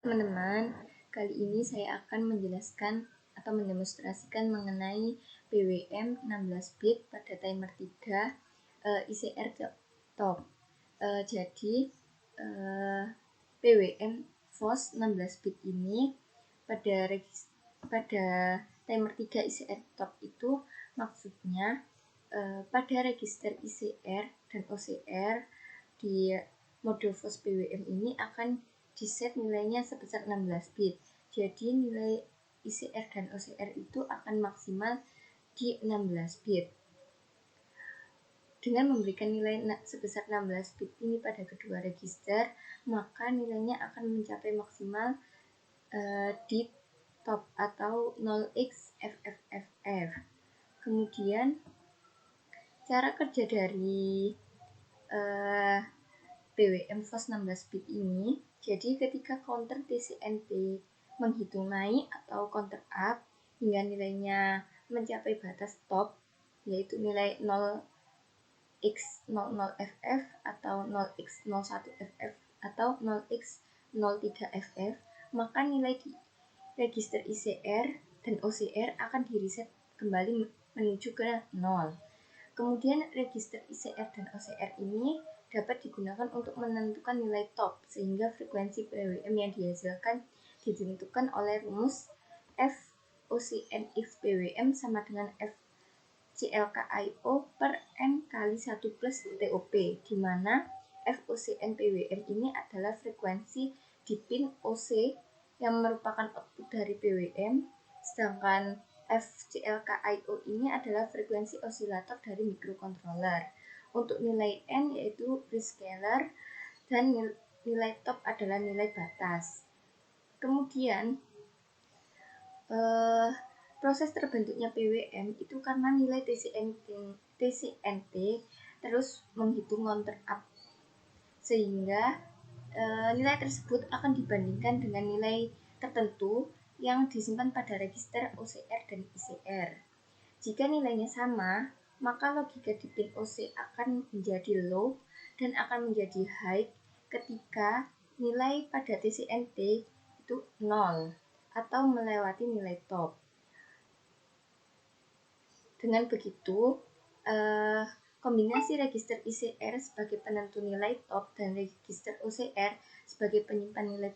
teman-teman, kali ini saya akan menjelaskan atau mendemonstrasikan mengenai PWM 16 bit pada timer 3 ICR top. Jadi PWM FOS 16 bit ini pada timer 3 ICR top itu maksudnya pada register ICR dan OCR di mode FOS PWM ini akan di-set nilainya sebesar 16 bit. Jadi nilai ICR dan OCR itu akan maksimal di 16 bit. Dengan memberikan nilai sebesar 16 bit ini pada kedua register, maka nilainya akan mencapai maksimal di top atau 0xFFFF. Kemudian cara kerja dari PWM FOS 16 bit ini, jadi ketika counter TCNT menghitung naik atau counter up hingga nilainya mencapai batas top, yaitu nilai 0x00FF atau 0x01FF atau 0x03FF, maka nilai di register ICR dan OCR akan di-reset kembali menuju ke 0. Kemudian register ICR dan OCR ini dapat digunakan untuk menentukan nilai top, sehingga frekuensi PWM yang dihasilkan ditentukan oleh rumus F OCN X PWM sama dengan F CLKIO per N kali 1 plus TOP, di mana F OCN PWM ini adalah frekuensi di pin OC yang merupakan output dari PWM, sedangkan FCLKIO ini adalah frekuensi osilator dari mikrokontroler. Untuk nilai N yaitu prescaler dan nilai top adalah nilai batas. Kemudian proses terbentuknya PWM itu karena nilai TCNT terus menghitung counter up, sehingga nilai tersebut akan dibandingkan dengan nilai tertentu yang disimpan pada register OCR dan ICR. Jika nilainya sama, maka logika di pin OC akan menjadi low dan akan menjadi high ketika nilai pada TCNT itu 0 atau melewati nilai top. Dengan begitu, kombinasi register ICR sebagai penentu nilai top dan register OCR sebagai penyimpan nilai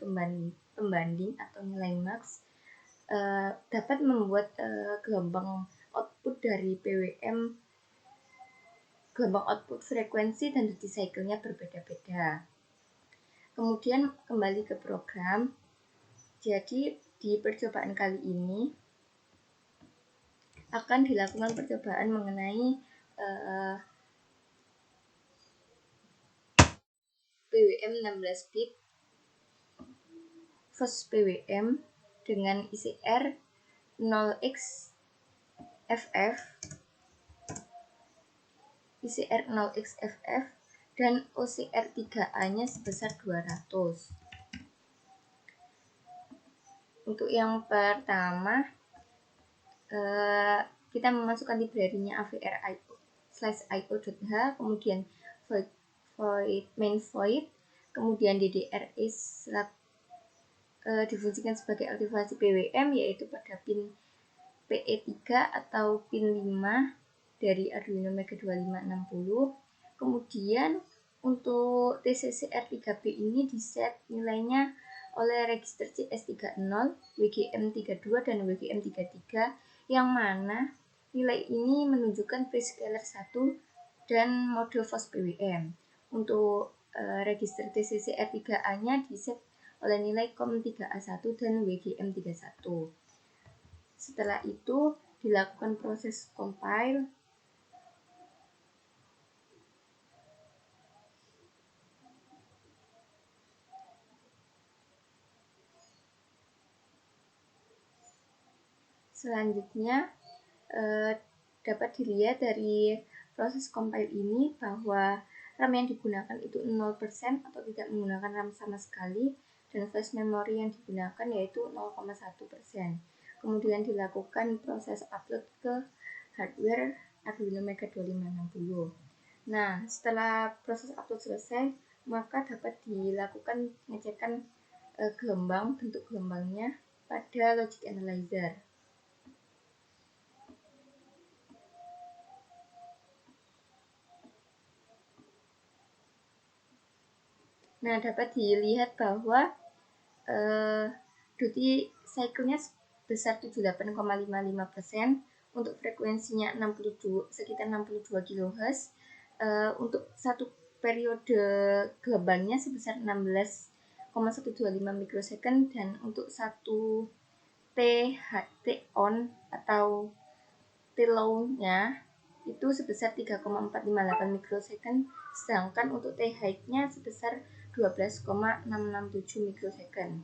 pembanding atau nilai max dapat membuat gelombang output dari PWM, gelombang output frekuensi dan duty cycle-nya berbeda-beda. Kemudian kembali ke program. Jadi di percobaan kali ini akan dilakukan percobaan mengenai PWM 16 bit FOS PWM dengan ICR 0xFF, ICR 0xFF dan OCR 3A-nya sebesar 200. Untuk yang pertama, kita memasukkan library-nya avr/io.h, kemudian void main void, kemudian ddre difungsikan sebagai aktivasi PWM, yaitu pada pin PE3 atau pin 5 dari Arduino Mega 2560. Kemudian untuk TCCR3B ini diset nilainya oleh register CS30, WGM32 dan WGM33, yang mana nilai ini menunjukkan prescaler 1 dan mode FOS PWM. Untuk register TCCR3A-nya diset oleh nilai COM3A1 dan WGM31. Setelah itu dilakukan proses compile. Selanjutnya dapat dilihat dari proses compile ini bahwa RAM yang digunakan itu 0% atau tidak menggunakan RAM sama sekali, dan flash memory yang digunakan yaitu 0,1%. Kemudian dilakukan proses upload ke hardware Arduino Mega 2560. Nah, setelah proses upload selesai, maka dapat dilakukan pengecekan bentuk gelombangnya pada logic analyzer. Nah, dapat dilihat bahwa duty cycle-nya sebesar 78,55%, untuk frekuensinya sekitar 62 kHz, untuk satu periode gelombangnya sebesar 16,125 mikrosecond, dan untuk satu T on atau T low-nya itu sebesar 3,458 mikrosecond, sedangkan untuk T high-nya sebesar 12,667 mikrosecond.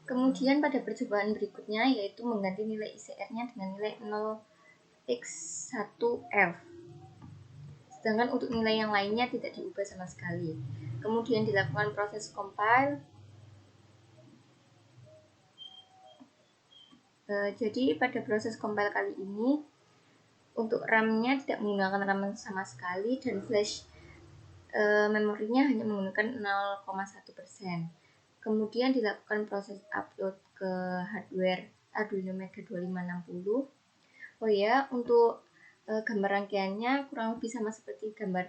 Kemudian pada percobaan berikutnya yaitu mengganti nilai ICR-nya dengan nilai 0x1F. Sedangkan untuk nilai yang lainnya tidak diubah sama sekali. Kemudian dilakukan proses compile. Jadi pada proses compile kali ini untuk RAM-nya tidak menggunakan RAM sama sekali, dan flash memorinya hanya menggunakan 0,1%. Kemudian dilakukan proses upload ke hardware Arduino Mega 2560. Oh ya, untuk gambar rangkaiannya kurang lebih sama seperti gambar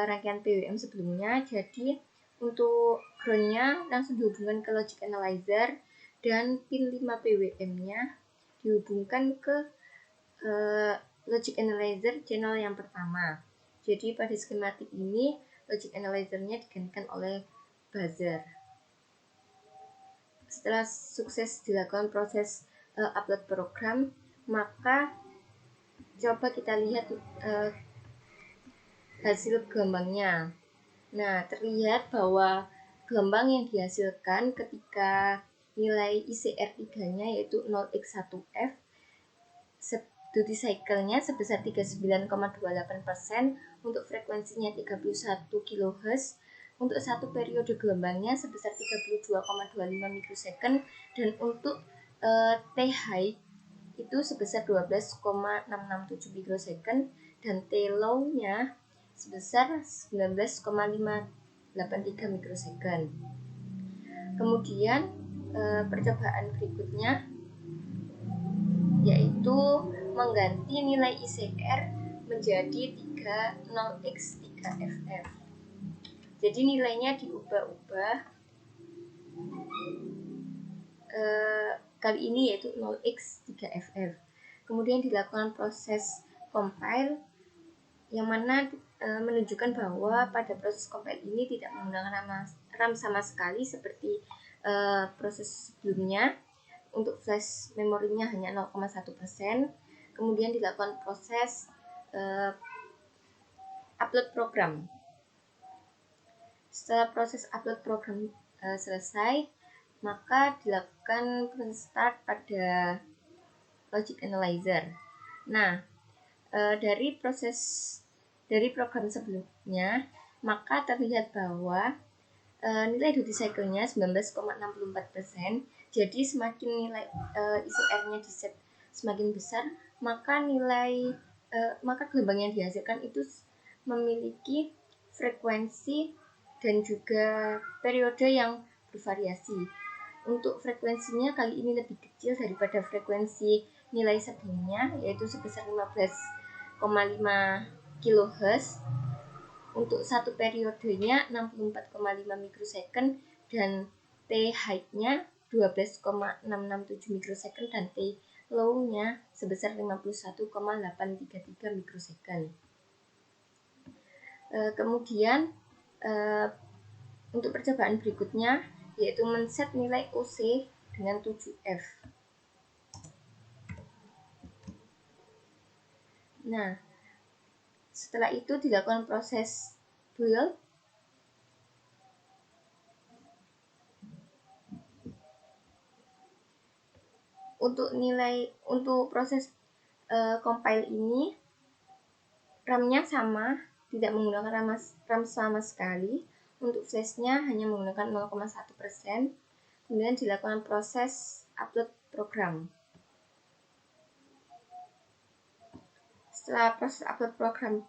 rangkaian PWM sebelumnya. Jadi untuk ground-nya langsung dihubungkan ke logic analyzer, dan pin 5 PWM-nya dihubungkan ke logic analyzer channel yang pertama. Jadi pada skematik ini logic analyzer-nya digantikan oleh buzzer. Setelah sukses dilakukan proses upload program, maka coba kita lihat hasil gelombangnya. Nah, terlihat bahwa gelombang yang dihasilkan ketika nilai ICR3-nya yaitu 0x1F, duty cycle-nya sebesar 39,28%, untuk frekuensinya 31 kHz, untuk satu periode gelombangnya sebesar 32,25 mikrosecond, dan untuk T high itu sebesar 12,667 mikrosecond, dan T low-nya sebesar 19,583 mikrosecond. Kemudian percobaan berikutnya yaitu mengganti nilai ICR menjadi 0x3FF. Jadi nilainya diubah-ubah, kali ini yaitu 0x3FF. Kemudian dilakukan proses compile, yang mana menunjukkan bahwa pada proses compile ini tidak menggunakan RAM sama sekali seperti proses sebelumnya. Untuk flash memorinya hanya 0,1%. Kemudian dilakukan proses upload program. Setelah proses upload program selesai, maka dilakukan proses start pada logic analyzer. Nah, dari program sebelumnya, maka terlihat bahwa nilai duty cycle-nya 19,64%. Jadi semakin nilai ICR-nya di set semakin besar, maka maka gelombang yang dihasilkan itu memiliki frekuensi dan juga periode yang bervariasi. Untuk frekuensinya kali ini lebih kecil daripada frekuensi nilai sebelumnya, yaitu sebesar 15,5 kHz. Untuk satu periodenya 64,5 mikrosecond, dan T high-nya 12,667 mikrosecond, dan T low-nya sebesar 51,833 mikrosecond. Kemudian untuk percobaan berikutnya yaitu men-set nilai OC dengan 7F. Nah, setelah itu dilakukan proses build. Untuk proses compile ini RAM-nya sama, tidak menggunakan RAM sama sekali. Untuk flash-nya hanya menggunakan 0,1%. Kemudian dilakukan proses upload program. Setelah proses upload program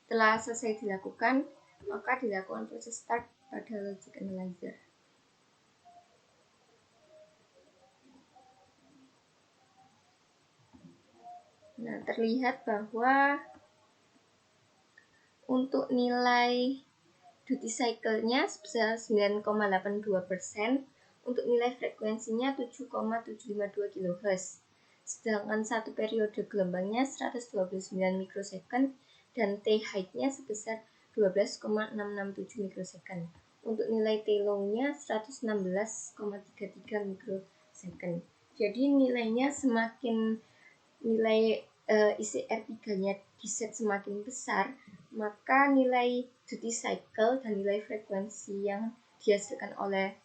telah selesai dilakukan, maka dilakukan proses start pada logic analyzer. Nah, terlihat bahwa untuk nilai duty cycle-nya sebesar 9,82%, untuk nilai frekuensinya 7,752 kHz. Sedangkan satu periode gelombangnya 129 mikrosecond dan T height-nya sebesar 12,667 mikrosecond. Untuk nilai T low-nya 116,33 mikrosecond. Jadi nilainya semakin nilai ICR 3-nya diset semakin besar, maka nilai duty cycle dan nilai frekuensi yang dihasilkan oleh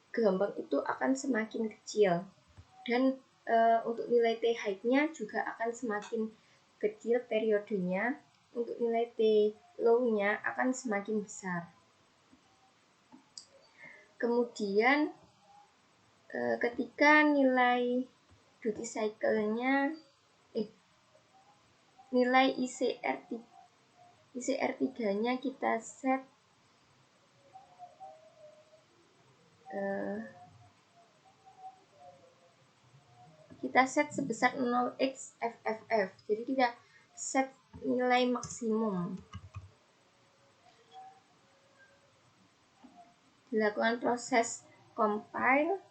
gelombang itu akan semakin kecil. Dan untuk nilai T height-nya juga akan semakin kecil periodenya, untuk nilai T low-nya akan semakin besar. Kemudian ketika nilai duty cycle-nya nilai ICR 3-nya kita set sebesar 0x FFF. Jadi kita set nilai maksimum. Dilakukan proses compile.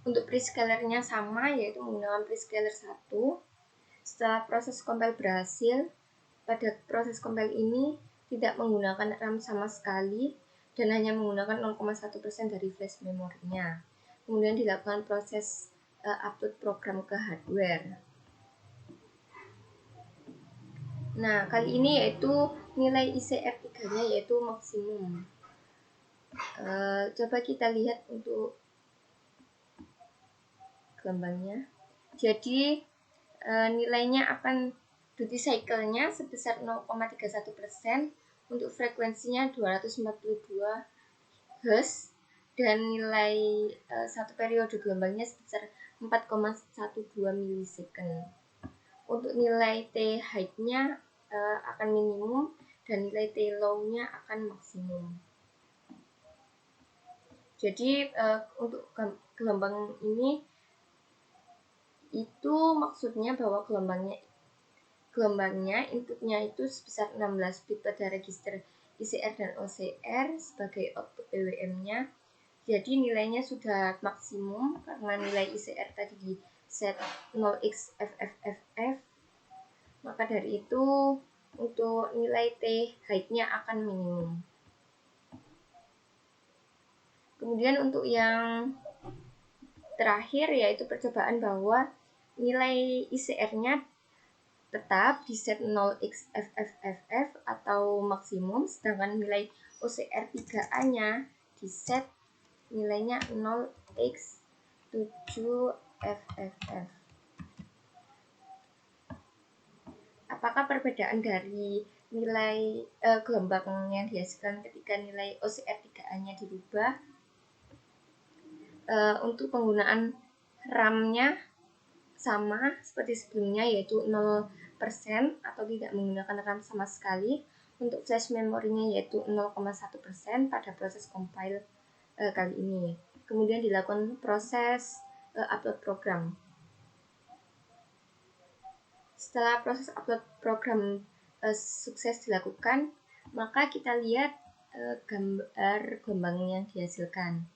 Untuk prescalernya sama, yaitu menggunakan prescaler 1. Setelah proses compile berhasil, pada proses compile ini tidak menggunakan RAM sama sekali dan hanya menggunakan 0,1% dari flash memorinya. Kemudian dilakukan proses upload program ke hardware. Nah, kali ini yaitu nilai ICR 3-nya yaitu maksimum. Coba kita lihat untuk gelombangnya. Jadi nilainya akan duty cycle-nya sebesar 0,31%, untuk frekuensinya 242 Hz dan nilai satu periode gelombangnya sebesar 4,12 milisecond. Untuk nilai T height-nya akan minimum dan nilai T low-nya akan maksimum. Jadi untuk gelombang ini itu maksudnya bahwa gelombangnya inputnya itu sebesar 16 bit pada register ICR dan OCR sebagai output PWM-nya. Jadi nilainya sudah maksimum karena nilai ICR tadi di set 0x FFFF. Maka dari itu untuk nilai T height-nya akan minimum. Kemudian untuk yang terakhir yaitu percobaan bahwa nilai ICR-nya tetap di set 0x FFFF atau maksimum, sedangkan nilai OCR 3A-nya di set nilainya 0x 7FFF. Apakah perbedaan dari nilai gelombang yang dihasilkan ketika nilai OCR 3A-nya dirubah? Untuk penggunaan RAM-nya sama seperti sebelumnya, yaitu 0% atau tidak menggunakan RAM sama sekali. Untuk flash memorinya yaitu 0,1% pada proses compile kali ini. Kemudian dilakukan proses upload program. Setelah proses upload program sukses dilakukan, maka kita lihat gambar gelombang yang dihasilkan.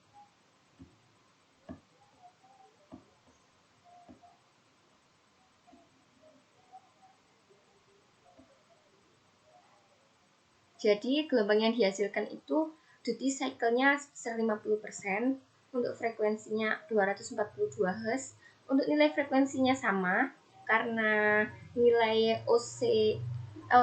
Jadi gelombang yang dihasilkan itu duty cycle-nya sebesar 50%, untuk frekuensinya 242 Hz. Untuk nilai frekuensinya sama karena nilai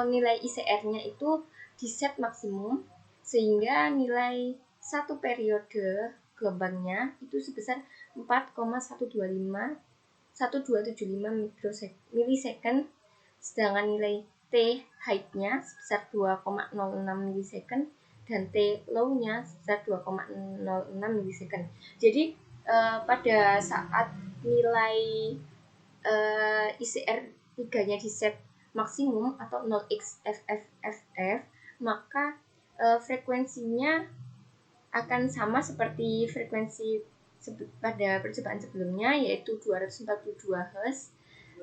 nilai ICR-nya itu di set maksimum, sehingga nilai satu periode gelombangnya itu sebesar 4,1275 milisecond, sedangkan nilai T height-nya sebesar 2,06 milisecond dan T low-nya sebesar 2,06 milisecond. Jadi pada saat nilai ICR 3-nya di set maksimum atau 0xFFFF, maka frekuensinya akan sama seperti frekuensi pada percobaan sebelumnya, yaitu 242 Hz.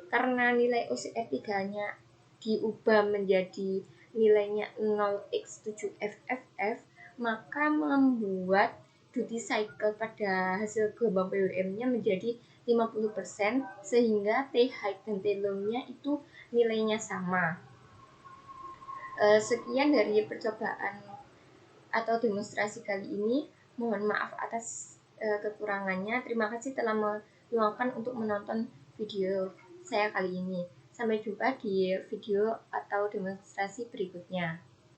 Karena nilai OCR 3-nya diubah menjadi nilainya 0x7FFF, maka membuat duty cycle pada hasil gelombang PWM-nya menjadi 50%, sehingga T high dan T low-nya itu nilainya sama. Sekian dari percobaan atau demonstrasi kali ini. Mohon maaf atas kekurangannya. Terima kasih telah meluangkan untuk menonton video saya kali ini. Sampai jumpa di video atau demonstrasi berikutnya.